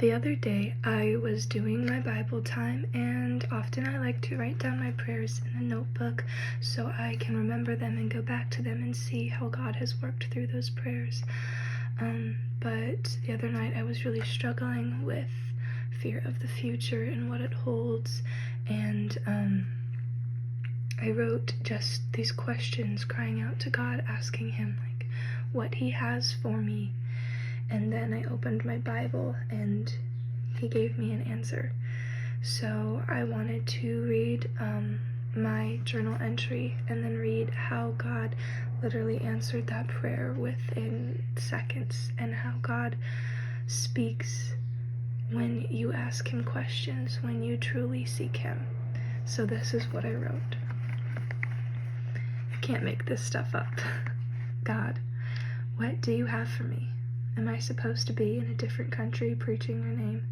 The other day, I was doing my Bible time, and often I like to write down my prayers in a notebook so I can remember them and go back to them and see how God has worked through those prayers. But the other night, I was really struggling with fear of the future and what it holds, and I wrote just these questions, crying out to God, asking him like what he has for me. And then I opened my Bible and he gave me an answer. So I wanted to read my journal entry and then read how God literally answered that prayer within seconds, and how God speaks when you ask him questions, when you truly seek him. So this is what I wrote. I can't make this stuff up. God, what do you have for me? Am I supposed to be in a different country preaching your name?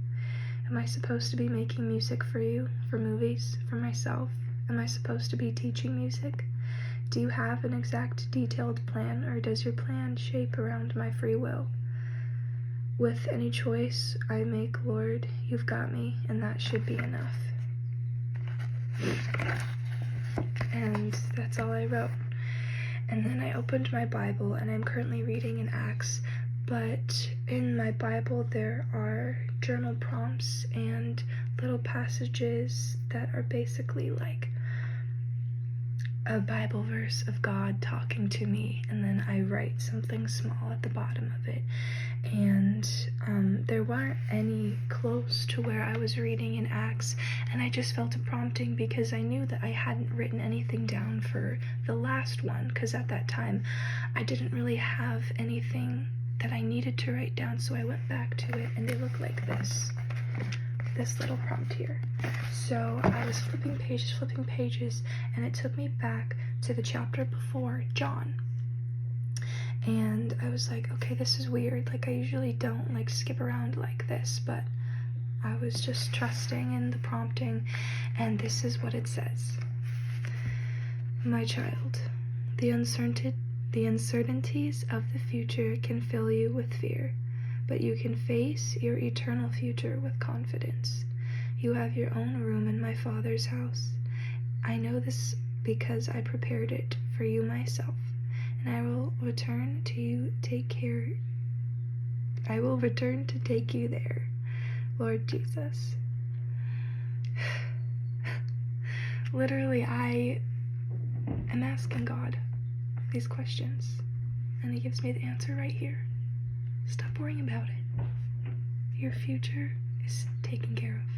Am I supposed to be making music for you, for movies, for myself? Am I supposed to be teaching music? Do you have an exact detailed plan, or does your plan shape around my free will? With any choice I make, Lord, you've got me, and that should be enough. And that's all I wrote. And then I opened my Bible, and I'm currently reading in Acts. But in my Bible, there are journal prompts and little passages that are basically like a Bible verse of God talking to me, and then I write something small at the bottom of it. And there weren't any close to where I was reading in Acts, and I just felt a prompting because I knew that I hadn't written anything down for the last one, because at that time I didn't really have anything that I needed to write down. So I went back to it, and they look like this little prompt here. So I was flipping pages, and it took me back to the chapter before John. And I was like, okay, this is weird. Like, I usually don't like skip around like this, but I was just trusting in the prompting, and this is what it says. My child, the uncertainties of the future can fill you with fear, but you can face your eternal future with confidence. You have your own room in my Father's house. I know this because I prepared it for you myself, and I will return to take you there, Lord Jesus. Literally, I am asking God these questions, and he gives me the answer right here. Stop worrying about it. Your future is taken care of.